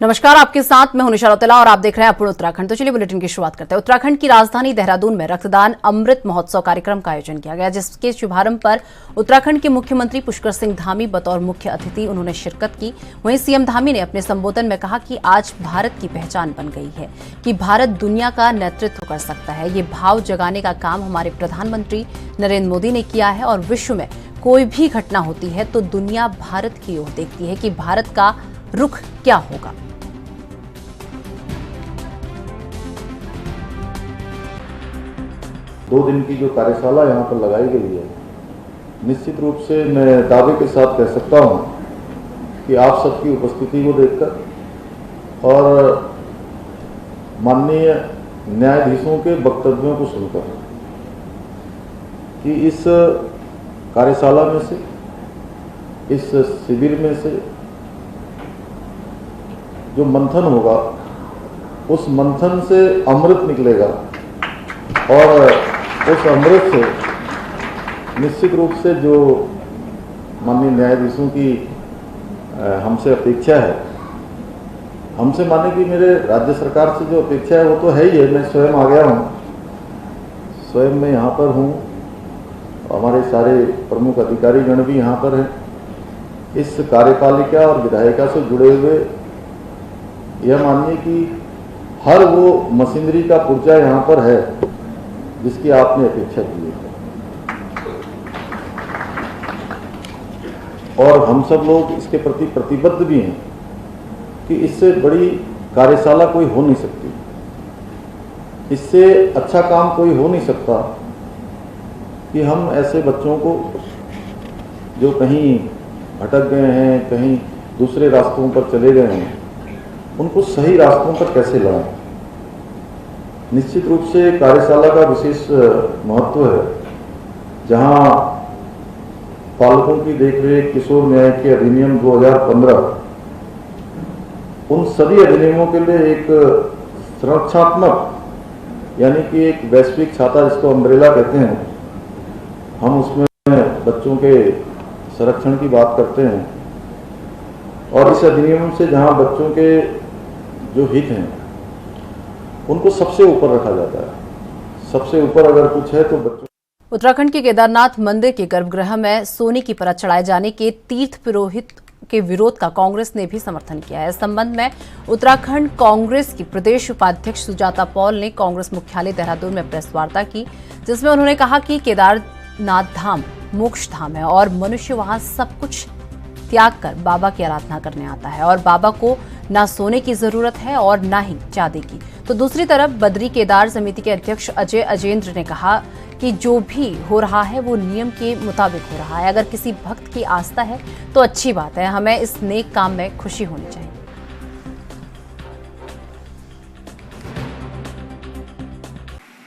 नमस्कार, आपके साथ मैं हूं निशा रौतेला और आप देख रहे हैं अपूर्ण उत्तराखंड। तो चलिए बुलेटिन की शुरुआत करते हैं। उत्तराखंड की राजधानी देहरादून में रक्तदान अमृत महोत्सव कार्यक्रम का आयोजन किया गया, जिसके शुभारंभ पर उत्तराखंड के मुख्यमंत्री पुष्कर सिंह धामी बतौर मुख्य अतिथि उन्होंने शिरकत की। वहीं सीएम धामी ने अपने संबोधन में कहा कि आज भारत की पहचान बन गई है कि भारत दुनिया का नेतृत्व कर सकता है। ये भाव जगाने का काम हमारे प्रधानमंत्री नरेंद्र मोदी ने किया है और विश्व में कोई भी घटना होती है तो दुनिया भारत की ओर देखती है कि भारत का रुख क्या होगा। दो दिन की जो कार्यशाला यहाँ पर लगाई गई है, निश्चित रूप से मैं दावे के साथ कह सकता हूँ कि आप सबकी उपस्थिति को देखकर और माननीय न्यायाधीशों के वक्तव्यों को सुनकर कि इस कार्यशाला में से, इस शिविर में से जो मंथन होगा, उस मंथन से अमृत निकलेगा और उस अमृत से निश्चित रूप से जो माननीय न्यायाधीशों की हमसे अपेक्षा है, हमसे माने कि मेरे राज्य सरकार से जो अपेक्षा है वो तो है ही है। मैं स्वयं आ गया हूँ, स्वयं मैं यहाँ पर हूँ, हमारे सारे प्रमुख अधिकारीगण भी यहाँ पर हैं। इस कार्यपालिका और विधायिका से जुड़े हुए यह मानिए कि हर वो मशीनरी का पुर्जा यहाँ पर है जिसकी आपने अपेक्षा की है। और हम सब लोग इसके प्रति प्रतिबद्ध भी हैं कि इससे बड़ी कार्यशाला कोई हो नहीं सकती, इससे अच्छा काम कोई हो नहीं सकता कि हम ऐसे बच्चों को जो कहीं भटक गए हैं, कहीं दूसरे रास्तों पर चले गए हैं, उनको सही रास्तों पर कैसे लाएं। निश्चित रूप से कार्यशाला का विशेष महत्व है, जहां पालकों की देखरेख, किशोर न्याय के अधिनियम 2015, उन सभी अधिनियमों के लिए एक संरक्षात्मक यानी कि एक वैश्विक छाता जिसको अम्ब्रेला कहते हैं, हम उसमें बच्चों के संरक्षण की बात करते हैं। और इस अधिनियम से जहां बच्चों के जो हित हैं उनको सबसे ऊपर रखा जाता है। सबसे ऊपर अगर कुछ है तो बच्चों। उत्तराखंड के केदारनाथ मंदिर के गर्भगृह में सोने की परत चढ़ाए जाने के तीर्थ पुरोहित के विरोध का कांग्रेस ने भी समर्थन किया है। इस संबंध में उत्तराखंड कांग्रेस की प्रदेश उपाध्यक्ष सुजाता पॉल ने कांग्रेस मुख्यालय देहरादून में प्रेस वार्ता की, जिसमें उन्होंने कहा कि केदारनाथ धाम मोक्ष धाम है और मनुष्य वहां सब कुछ त्याग कर बाबा की आराधना करने आता है और बाबा को ना सोने की जरूरत है और ना ही चांदी की। तो दूसरी तरफ बद्री केदार समिति के अध्यक्ष अजय अजेंद्र ने कहा कि जो भी हो रहा है वो नियम के मुताबिक हो रहा है। अगर किसी भक्त की आस्था है तो अच्छी बात है, हमें इस नेक काम में खुशी होनी चाहिए।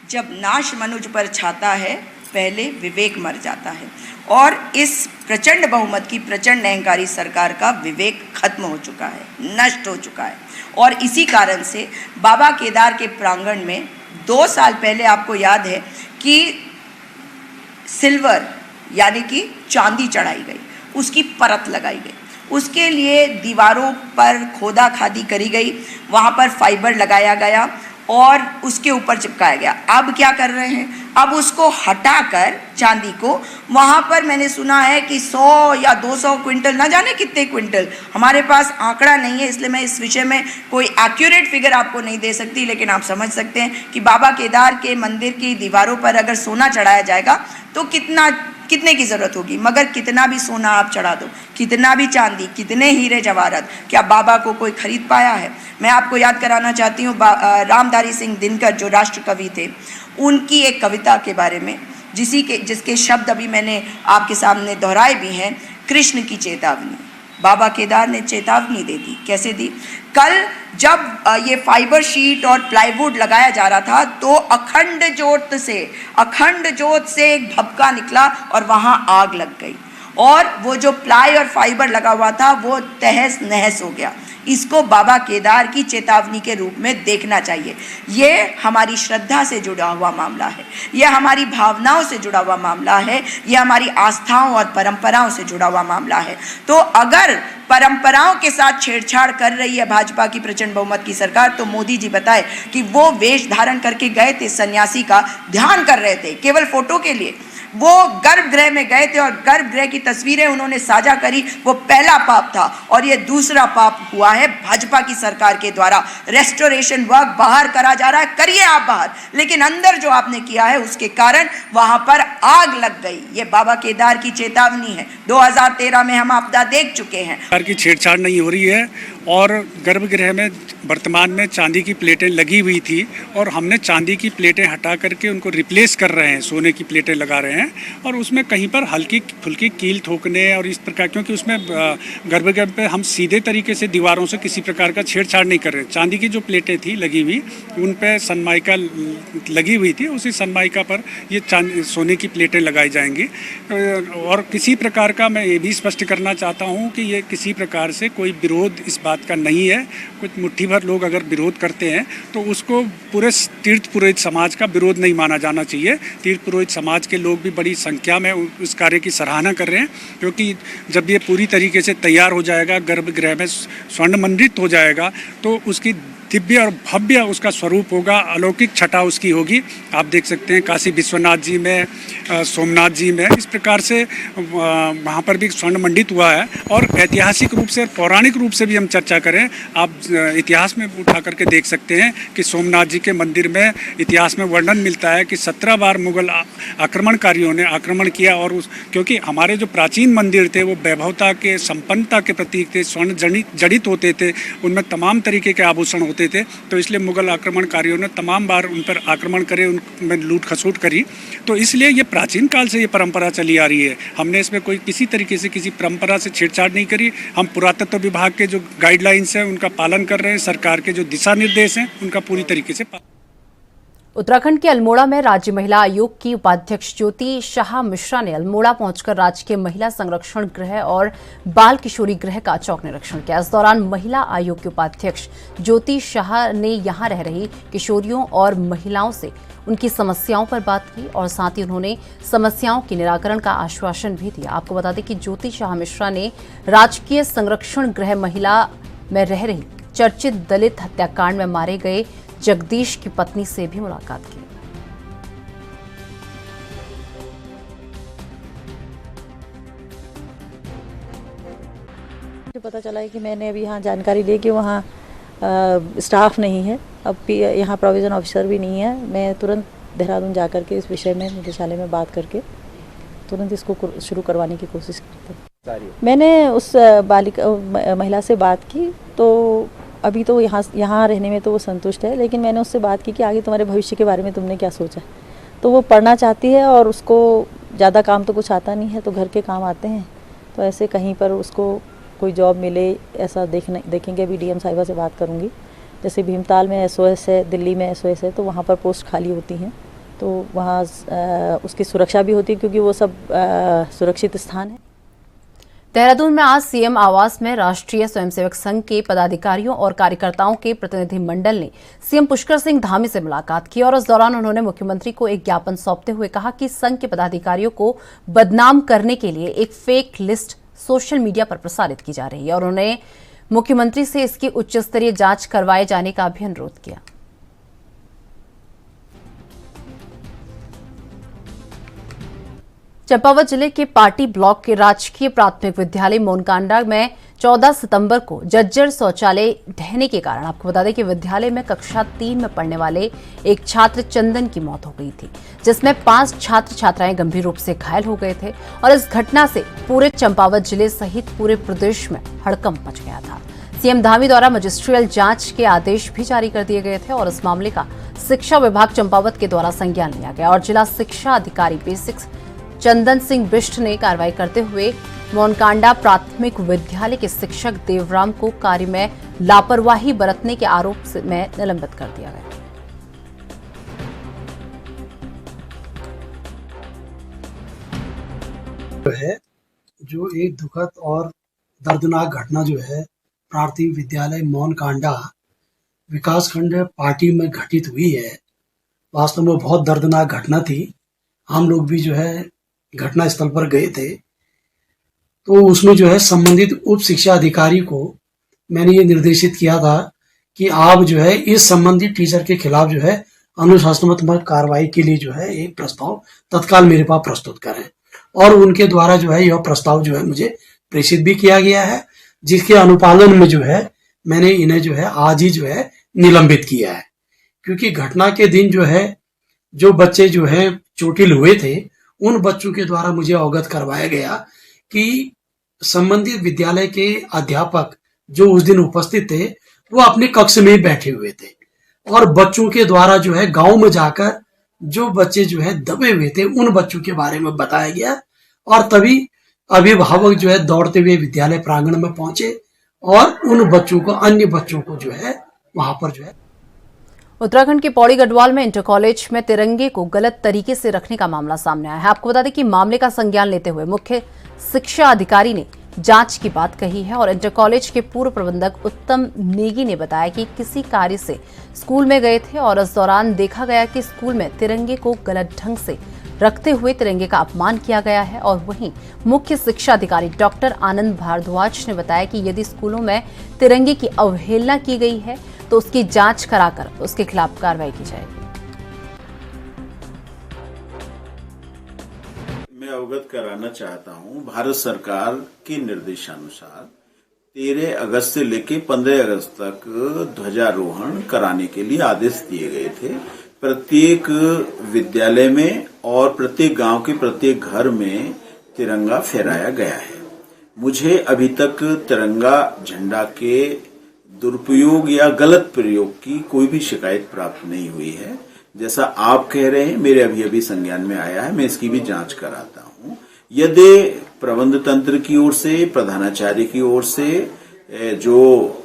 जब नाश मनुज पर छाता है, पहले विवेक मर जाता है। और इस प्रचंड बहुमत की प्रचंड अहंकारी सरकार का विवेक खत्म हो चुका है, नष्ट हो चुका है। और इसी कारण से बाबा केदार के प्रांगण में 2 साल पहले आपको याद है कि सिल्वर यानी कि चांदी चढ़ाई गई, उसकी परत लगाई गई, उसके लिए दीवारों पर खोदा खादी करी गई, वहाँ पर फाइबर लगाया गया और उसके ऊपर चिपकाया गया। अब क्या कर रहे हैं, अब उसको हटाकर चांदी को वहाँ पर मैंने सुना है कि 100 या 200 क्विंटल, ना जाने कितने क्विंटल, हमारे पास आंकड़ा नहीं है इसलिए मैं इस विषय में कोई एक्यूरेट फिगर आपको नहीं दे सकती, लेकिन आप समझ सकते हैं कि बाबा केदार के मंदिर की दीवारों पर अगर सोना चढ़ाया जाएगा तो कितने की ज़रूरत होगी। मगर कितना भी सोना आप चढ़ा दो, कितना भी चांदी, कितने हीरे जवाहरात, क्या बाबा को कोई खरीद पाया है। मैं आपको याद कराना चाहती हूँ रामधारी सिंह दिनकर जो राष्ट्र कवि थे, उनकी एक कविता के बारे में जिसके शब्द अभी मैंने आपके सामने दोहराए भी हैं। कृष्ण की चेतावनी, बाबा केदार ने चेतावनी दे दी। कैसे दी? कल जब ये फाइबर शीट और प्लाईवुड लगाया जा रहा था तो अखंड जोत से एक भभका निकला और वहाँ आग लग गई और वो जो प्लाई और फाइबर लगा हुआ था वो तहस नहस हो गया। इसको बाबा केदार की चेतावनी के रूप में देखना चाहिए। ये हमारी श्रद्धा से जुड़ा हुआ मामला है, यह हमारी भावनाओं से जुड़ा हुआ मामला है, यह हमारी आस्थाओं और परंपराओं से जुड़ा हुआ मामला है। तो अगर परंपराओं के साथ छेड़छाड़ कर रही है भाजपा की प्रचंड बहुमत की सरकार, तो मोदी जी बताए कि वो वेश धारण करके गए थे, सन्यासी का ध्यान कर रहे थे केवल फोटो के लिए। वो गर्भगृह में गए थे और गर्भगृह की तस्वीरें उन्होंने साझा करी, वो पहला पाप था। और ये दूसरा पाप हुआ है भाजपा की सरकार के द्वारा। रेस्टोरेशन वर्क बाहर करा जा रहा है, करिए आप बाहर, लेकिन अंदर जो आपने किया है उसके कारण वहां पर आग लग गई। ये बाबा केदार की चेतावनी है। 2013 में हम आपदा देख चुके हैं। सरकार की छेड़छाड़ नहीं हो रही है और गर्भगृह में वर्तमान में चांदी की प्लेटें लगी हुई थी और हमने चांदी की प्लेटें हटा करके उनको रिप्लेस कर रहे हैं, सोने की प्लेटें लगा रहे हैं। और उसमें कहीं पर हल्की फुल्की कील ठोकने और इस प्रकार, क्योंकि उसमें गर्भगृह पे हम सीधे तरीके से दीवारों से किसी प्रकार का छेड़छाड़ नहीं कर रहे। चांदी की जो प्लेटें थी लगी हुई, उन पे सनमाइका लगी हुई थी, उसी सनमाइका पर ये सोने की प्लेटें लगाई जाएंगी। और किसी प्रकार का मैं ये भी स्पष्ट करना चाहता हूँ कि ये किसी प्रकार से कोई विरोध इस बात का नहीं है। कुछ मुट्ठी भर लोग अगर विरोध करते हैं तो उसको पूरे तीर्थ पुरोहित समाज का विरोध नहीं माना जाना चाहिए। तीर्थ पुरोहित समाज के लोग भी बड़ी संख्या में उस कार्य की सराहना कर रहे हैं, क्योंकि जब ये पूरी तरीके से तैयार हो जाएगा, गर्भगृह में स्वर्ण मंडित हो जाएगा, तो उसकी दिव्य और भव्य उसका स्वरूप होगा, अलौकिक छटा उसकी होगी। आप देख सकते हैं काशी विश्वनाथ जी में, सोमनाथ जी में इस प्रकार से वहाँ पर भी स्वर्ण मंडित हुआ है। और ऐतिहासिक रूप से, पौराणिक रूप से भी हम चर्चा करें, आप इतिहास में उठा करके देख सकते हैं कि सोमनाथ जी के मंदिर में इतिहास में वर्णन मिलता है कि 17 बार मुगल आक्रमणकारियों ने आक्रमण किया। और क्योंकि हमारे जो प्राचीन मंदिर थे वो वैभवता के, संपन्नता के प्रतीक थे, स्वर्ण जड़ित होते थे, उनमें तमाम तरीके के आभूषण होते थे। तो इसलिए मुगल आक्रमणकारियों ने तमाम बार उन पर आक्रमण करे, उनमें लूट खसोट करी। तो इसलिए ये प्राचीन काल से ये परंपरा चली आ रही है। हमने इसमें कोई किसी तरीके से किसी परंपरा से छेड़छाड़ नहीं करी। हम पुरातत्व विभाग के जो गाइडलाइंस हैं उनका पालन कर रहे हैं, सरकार के जो दिशा निर्देश हैं उनका पूरी तरीके से उत्तराखंड के अल्मोड़ा में राज्य महिला आयोग की उपाध्यक्ष ज्योति शाह मिश्रा ने अल्मोड़ा पहुंचकर राजकीय महिला संरक्षण गृह और बाल किशोरी गृह का चौक निरीक्षण किया। इस दौरान महिला आयोग की उपाध्यक्ष ज्योति शाह ने यहां रह रही किशोरियों और महिलाओं से उनकी समस्याओं पर बात की और साथ ही उन्होंने समस्याओं के निराकरण का आश्वासन भी दिया। आपको बता दें कि ज्योति शाह मिश्रा ने राजकीय संरक्षण गृह महिला में रह रही चर्चित दलित हत्याकांड में मारे गए जगदीश की पत्नी से भी मुलाकात की। मुझे पता चला है कि मैंने अभी यहाँ जानकारी ली कि वहाँ स्टाफ नहीं है, अब यहाँ प्रोविजन ऑफिसर भी नहीं है। मैं तुरंत देहरादून जा कर के इस विषय में निदेशालय में बात करके तुरंत इसको शुरू करवाने की कोशिश की। मैंने उस महिला से बात की, तो अभी तो यहाँ रहने में तो वो संतुष्ट है, लेकिन मैंने उससे बात की कि आगे तुम्हारे भविष्य के बारे में तुमने क्या सोचा। तो वो पढ़ना चाहती है और उसको ज़्यादा काम तो कुछ आता नहीं है, तो घर के काम आते हैं। तो ऐसे कहीं पर उसको कोई जॉब मिले ऐसा देखेंगे। अभी डीएम साहिबा से बात करूँगी। जैसे भीमताल में SOS है, दिल्ली में SOS है, तो वहाँ पर पोस्ट खाली होती हैं, तो वहाँ उसकी सुरक्षा भी होती है, क्योंकि वो सब सुरक्षित स्थान है। देहरादून में आज सीएम आवास में राष्ट्रीय स्वयंसेवक संघ के पदाधिकारियों और कार्यकर्ताओं के प्रतिनिधिमंडल ने सीएम पुष्कर सिंह धामी से मुलाकात की और इस दौरान उन्होंने मुख्यमंत्री को एक ज्ञापन सौंपते हुए कहा कि संघ के पदाधिकारियों को बदनाम करने के लिए एक फेक लिस्ट सोशल मीडिया पर प्रसारित की जा रही है और उन्होंने मुख्यमंत्री से इसकी उच्च स्तरीय जांच करवाए जाने का भी अनुरोध किया। चंपावत जिले के पाटी ब्लॉक के राजकीय प्राथमिक विद्यालय मोनकांडा में 14 सितंबर को जज्जर शौचालय ढहने के कारण, आपको बता दें कि विद्यालय में कक्षा 3 में पढ़ने वाले एक छात्र चंदन की मौत हो गई थी, जिसमें 5 छात्र छात्राएं गंभीर रूप से घायल हो गए थे और इस घटना से पूरे चंपावत जिले सहित पूरे प्रदेश में हड़कंप मच गया था। सीएम धामी द्वारा मजिस्ट्रियल जांच के आदेश भी जारी कर दिए गए थे और इस मामले का शिक्षा विभाग चंपावत के द्वारा संज्ञान लिया गया और जिला शिक्षा अधिकारी बेसिक्स चंदन सिंह बिष्ट ने कार्रवाई करते हुए मोनकांडा प्राथमिक विद्यालय के शिक्षक देवराम को कार्य में लापरवाही बरतने के आरोप में निलंबित कर दिया गया। है जो एक दुखद और दर्दनाक घटना जो है प्राथमिक विद्यालय मोनकांडा विकासखंड पार्टी में घटित हुई है, वास्तव में बहुत दर्दनाक घटना थी। हम लोग भी जो है घटना स्थल पर गए थे, तो उसमें जो है संबंधित उप शिक्षा अधिकारी को मैंने ये निर्देशित किया था कि आप जो है इस संबंधित टीचर के खिलाफ जो है अनुशासनात्मक कार्रवाई के लिए जो है एक प्रस्ताव तत्काल मेरे पास प्रस्तुत करें, और उनके द्वारा जो है यह प्रस्ताव जो है मुझे प्रेषित भी किया गया है, जिसके अनुपालन में जो है मैंने इन्हें जो है आज ही जो है निलंबित किया है। क्योंकि घटना के दिन जो है जो बच्चे जो है चोटिल हुए थे, उन बच्चों के द्वारा मुझे अवगत करवाया गया कि संबंधित विद्यालय के अध्यापक जो उस दिन उपस्थित थे वो अपने कक्ष में ही बैठे हुए थे, और बच्चों के द्वारा जो है गांव में जाकर जो बच्चे जो है दबे हुए थे उन बच्चों के बारे में बताया गया, और तभी अभिभावक जो है दौड़ते हुए विद्यालय प्रांगण में पहुंचे और उन बच्चों को, अन्य बच्चों को जो है वहां पर जो है। उत्तराखंड के पौड़ी गढ़वाल में इंटर कॉलेज में तिरंगे को गलत तरीके से रखने का मामला सामने आया है। आपको बता दें कि मामले का संज्ञान लेते हुए मुख्य शिक्षा अधिकारी ने जांच की बात कही है, और इंटर कॉलेज के पूर्व प्रबंधक उत्तम नेगी ने बताया कि किसी कार्य से स्कूल में गए थे और इस दौरान देखा गया कि स्कूल में तिरंगे को गलत ढंग से रखते हुए तिरंगे का अपमान किया गया है। और वहीं मुख्य शिक्षा अधिकारी डॉक्टर आनंद भारद्वाज ने बताया कि यदि स्कूलों में तिरंगे की अवहेलना की गई है तो उसकी जांच कराकर उसके खिलाफ कार्रवाई की जाएगी। मैं अवगत कराना चाहता हूं, भारत सरकार के निर्देशानुसार 13 अगस्त से लेकर 15 अगस्त तक ध्वजारोहण कराने के लिए आदेश दिए गए थे। प्रत्येक विद्यालय में और प्रत्येक गांव के प्रत्येक घर में तिरंगा फहराया गया है। मुझे अभी तक तिरंगा झंडा के दुरुपयोग या गलत प्रयोग की कोई भी शिकायत प्राप्त नहीं हुई है। जैसा आप कह रहे हैं, मेरे अभी संज्ञान में आया है, मैं इसकी भी जांच कराता हूं। यदि प्रबंध तंत्र की ओर से, प्रधानाचार्य की ओर से जो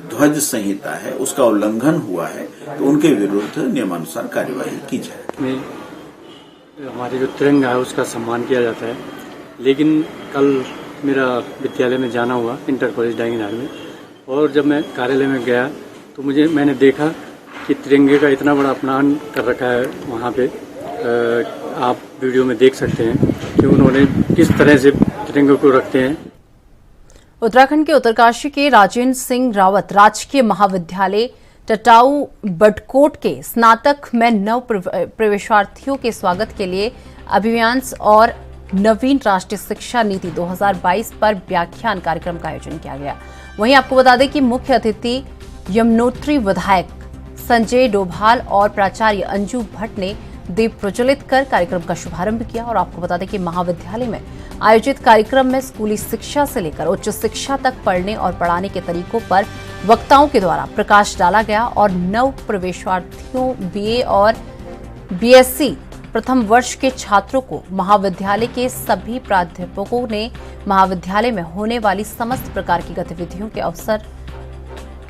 ध्वज संहिता है उसका उल्लंघन हुआ है तो उनके विरुद्ध नियमानुसार कार्यवाही की जाए। हमारे जो तिरंगा है उसका सम्मान किया जाता है, लेकिन कल मेरा विद्यालय में जाना हुआ इंटर कॉलेज डांगीनार में, और जब मैं कार्यालय में गया तो मैंने देखा कि तिरंगे का इतना बड़ा अपमान कर रखा है वहाँ पे। आप वीडियो में देख सकते हैं कि उन्होंने किस तरह से तिरंगे को रखते हैं। उत्तराखंड के उत्तरकाशी के राजेंद्र सिंह रावत राजकीय महाविद्यालय टटाऊ बडकोट के स्नातक में नव प्रवेशार्थियों के स्वागत के लिए अभियान्स और नवीन राष्ट्रीय शिक्षा नीति 2022 पर व्याख्यान कार्यक्रम का आयोजन किया गया। वहीं आपको बता दें कि मुख्य अतिथि यमुनोत्री विधायक संजय डोभाल और प्राचार्य अंजू भट्ट ने दीप प्रज्वलित कर कार्यक्रम का शुभारंभ किया। और आपको बता दें कि महाविद्यालय में आयोजित कार्यक्रम में स्कूली शिक्षा से लेकर उच्च शिक्षा तक पढ़ने और पढ़ाने के तरीकों पर वक्ताओं के द्वारा प्रकाश डाला गया, और नव प्रवेशार्थियों बीए और बीएससी प्रथम वर्ष के छात्रों को महाविद्यालय के सभी प्राध्यापकों ने महाविद्यालय में होने वाली समस्त प्रकार की गतिविधियों के अवसर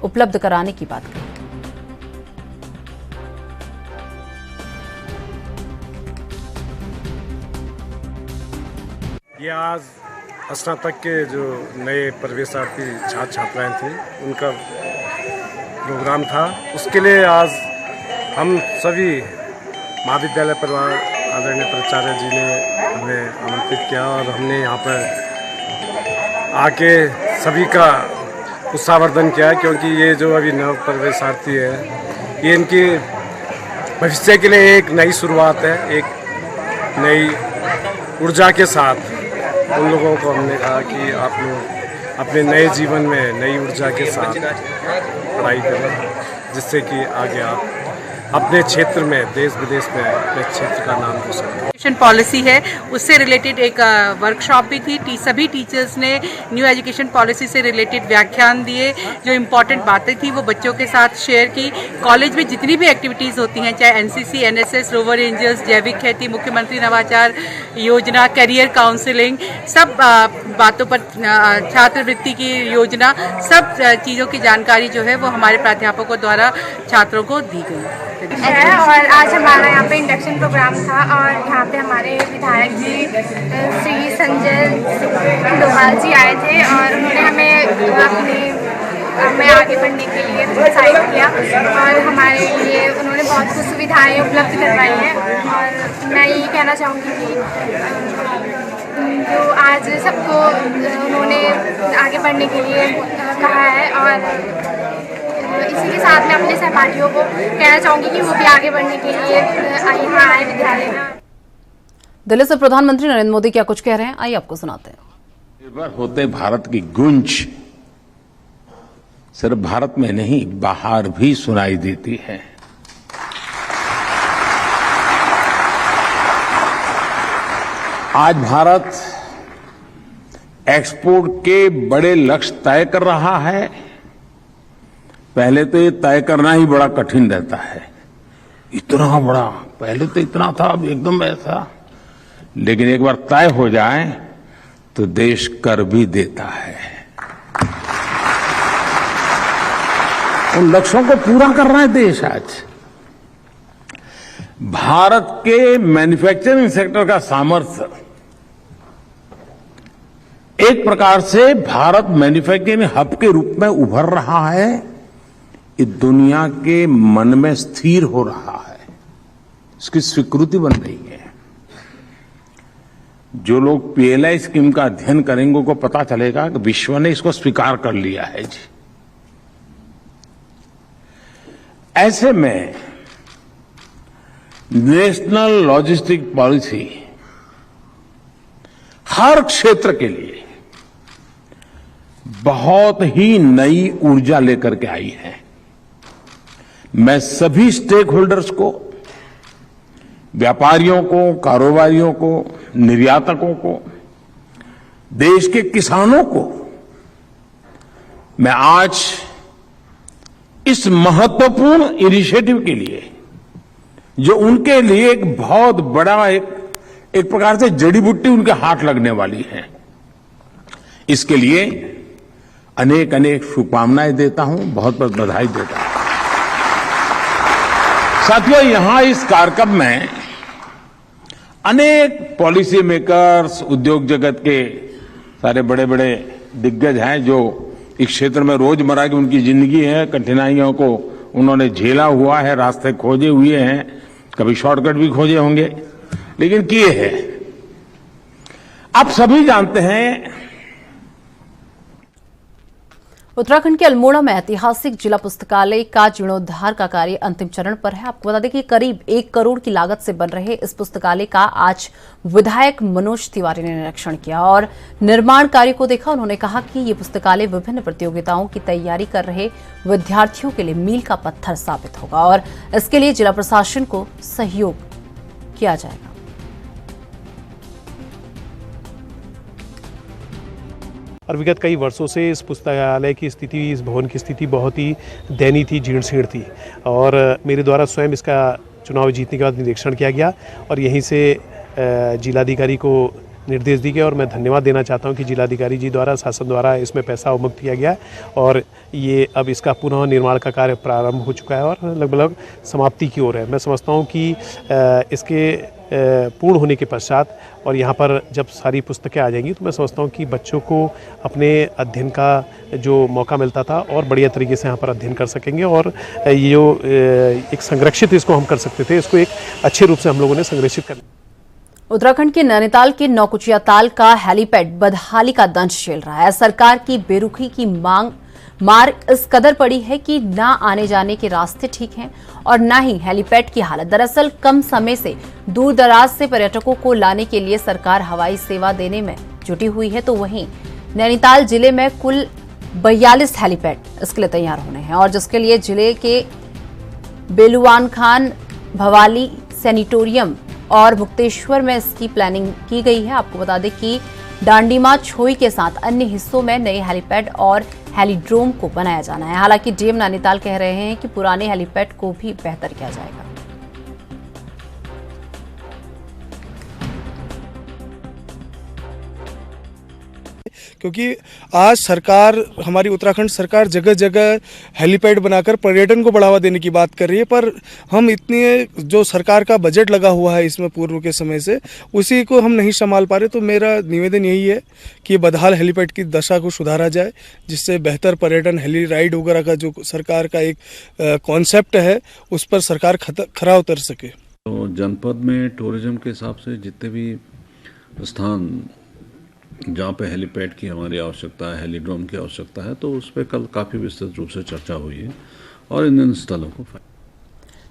उपलब्ध कराने की बात कही। ये आज स्नातक के जो नए प्रवेशार्थी छात्र छात्राएं थे उनका प्रोग्राम था। उसके लिए आज हम सभी महाविद्यालय परिवार आदरणीय प्राचार्य जी ने हमें आमंत्रित किया, और हमने यहाँ पर आके सभी का उत्साहवर्धन किया, क्योंकि ये जो अभी नव प्रवेशार्थी है ये इनकी भविष्य के लिए एक नई शुरुआत है। एक नई ऊर्जा के साथ उन लोगों को हमने कहा कि आप लोग अपने नए जीवन में नई ऊर्जा के साथ पढ़ाई करें, जिससे कि आगे आप अपने क्षेत्र में, देश विदेश में अपने क्षेत्र का नाम रोशन करें। एजुकेशन पॉलिसी है, उससे रिलेटेड एक वर्कशॉप भी थी। सभी टीचर्स ने न्यू एजुकेशन पॉलिसी से रिलेटेड व्याख्यान दिए। जो इम्पोर्टेंट बातें थी वो बच्चों के साथ शेयर की। कॉलेज में जितनी भी एक्टिविटीज़ होती हैं, चाहे एनसीसी, एनएसएस, रोवर रेंजर्स, जैविक खेती, मुख्यमंत्री नवाचार योजना, करियर काउंसलिंग, सब बातों पर, छात्रवृत्ति की योजना, सब चीज़ों की जानकारी जो है वो हमारे प्राध्यापकों द्वारा छात्रों को दी गई है। और आज हमारा यहाँ पे इंडक्शन प्रोग्राम था, और यहाँ पे हमारे विधायक जी श्री संजय डोभाल जी आए थे, और उन्होंने हमें अपनी मैं आगे बढ़ने के लिए प्रोत्साहित किया और हमारे लिए उन्होंने बहुत कुछ सुविधाएं उपलब्ध करवाई हैं। और मैं यही कहना चाहूँगी कि जो आज सबको उन्होंने आगे बढ़ने के लिए कहा है, और इसी के साथ मैं अपने सहपाठियों को कहना चाहूँगी कि वो भी आगे बढ़ने के लिए यहाँ आए विद्यालय में। दिल्ली से प्रधानमंत्री नरेंद्र मोदी क्या कुछ कह रहे हैं, आइए आपको सुनाते हैं। निर्भर होते भारत की गूंज सिर्फ भारत में नहीं बाहर भी सुनाई देती है। आज भारत एक्सपोर्ट के बड़े लक्ष्य तय कर रहा है। पहले तो ये तय करना ही बड़ा कठिन रहता है, इतना बड़ा, पहले तो इतना था, अब एकदम ऐसा। लेकिन एक बार तय हो जाए तो देश कर भी देता है। उन लक्ष्यों को पूरा कर रहा है देश। आज भारत के मैन्युफैक्चरिंग सेक्टर का सामर्थ्य, एक प्रकार से भारत मैन्युफैक्चरिंग हब के रूप में उभर रहा है। ये दुनिया के मन में स्थिर हो रहा है, इसकी स्वीकृति बन रही है। जो लोग पीएलआई स्कीम का अध्ययन करेंगे उनको पता चलेगा कि विश्व ने इसको स्वीकार कर लिया है जी। ऐसे में नेशनल लॉजिस्टिक पॉलिसी हर क्षेत्र के लिए बहुत ही नई ऊर्जा लेकर के आई है। मैं सभी स्टेक होल्डर्स को, व्यापारियों को, कारोबारियों को, निर्यातकों को, देश के किसानों को मैं आज इस महत्वपूर्ण इनिशिएटिव के लिए, जो उनके लिए एक बहुत बड़ा एक प्रकार से जड़ी बूटी उनके हाथ लगने वाली है, इसके लिए अनेक अनेक शुभकामनाएं देता हूं, बहुत बहुत बधाई देता हूं। साथियों, यहां इस कार्यक्रम में अनेक पॉलिसी मेकर्स, उद्योग जगत के सारे बड़े बड़े दिग्गज हैं जो इस क्षेत्र में रोजमर्रा की उनकी जिंदगी है, कठिनाइयों को उन्होंने झेला हुआ है, रास्ते खोजे हुए हैं, कभी शॉर्टकट भी खोजे होंगे, लेकिन किए हैं। आप सभी जानते हैं उत्तराखंड के अल्मोड़ा में ऐतिहासिक जिला पुस्तकालय का जीर्णोद्धार का कार्य अंतिम चरण पर है। आपको बता दें कि करीब 1 करोड़ की लागत से बन रहे इस पुस्तकालय का आज विधायक मनोज तिवारी ने निरीक्षण किया और निर्माण कार्य को देखा। उन्होंने कहा कि ये पुस्तकालय विभिन्न प्रतियोगिताओं की तैयारी कर रहे विद्यार्थियों के लिए मील का पत्थर साबित होगा और इसके लिए जिला प्रशासन को सहयोग किया जाएगा। और विगत कई वर्षों से इस पुस्तकालय की स्थिति, इस भवन की स्थिति बहुत ही दयनीय थी, जीर्ण शीर्ण थी और मेरे द्वारा स्वयं इसका चुनाव जीतने के बाद निरीक्षण किया गया और यहीं से जिलाधिकारी को निर्देश दिए गए और मैं धन्यवाद देना चाहता हूं कि जिलाधिकारी जी द्वारा, शासन द्वारा इसमें पैसा अवमुक्त किया गया और ये अब इसका पुनः निर्माण का कार्य प्रारंभ हो चुका है और लगभग समाप्ति की ओर है। मैं समझता हूं कि इसके पूर्ण होने के पश्चात और यहाँ पर जब सारी पुस्तकें आ जाएंगी तो मैं समझता हूँ कि बच्चों को अपने अध्ययन का जो मौका मिलता था और बढ़िया तरीके से यहाँ पर अध्ययन कर सकेंगे और ये जो एक संरक्षित इसको हम कर सकते थे, इसको एक अच्छे रूप से हम लोगों ने संरक्षित कर। उत्तराखंड के नैनीताल के नौकुचिया ताल का हेलीपैड बदहाली का दंश झेल रहा है। सरकार की बेरुखी की मार इस कदर पड़ी है कि ना आने जाने के रास्ते ठीक हैं और ना ही हेलीपैड की हालत। दरअसल कम समय से दूर दराज से पर्यटकों को लाने के लिए सरकार हवाई सेवा देने में जुटी हुई है, तो वहीं नैनीताल जिले में कुल 42 हेलीपैड इसके लिए तैयार होने हैं और जिसके लिए जिले के बेलुवान खान, भवाली, सैनिटोरियम और मुक्तेश्वर में इसकी प्लानिंग की गई है। आपको बता दें कि डांडीमा, छोई के साथ अन्य हिस्सों में नए हेलीपैड और हेलीड्रोम को बनाया जाना है। हालांकि डीएम नैनीताल कह रहे हैं कि पुराने हेलीपैड को भी बेहतर किया जाएगा। क्योंकि आज सरकार, हमारी उत्तराखंड सरकार जगह जगह हेलीपैड बनाकर पर्यटन को बढ़ावा देने की बात कर रही है, पर हम इतनी जो सरकार का बजट लगा हुआ है इसमें पूर्व के समय से, उसी को हम नहीं संभाल पा रहे। तो मेरा निवेदन यही है कि बदहाल हेलीपैड की दशा को सुधारा जाए, जिससे बेहतर पर्यटन, हेली राइड वगैरह का जो सरकार का एक कॉन्सेप्ट है उस पर सरकार खरा उतर सके। तो जनपद में टूरिज्म के हिसाब से जितने भी स्थान जहाँ पे हेलीपैड की हमारी आवश्यकता है, हेलीड्रोम की आवश्यकता है, तो उस पर कल काफ़ी विस्तृत रूप से चर्चा हुई है और इन स्थलों को।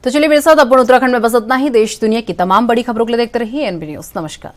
तो चलिए मेरे साथ अपन उत्तराखंड में बस इतना ही। देश दुनिया की तमाम बड़ी खबरों के लिए देखते रहिए एनबी न्यूज़। नमस्कार।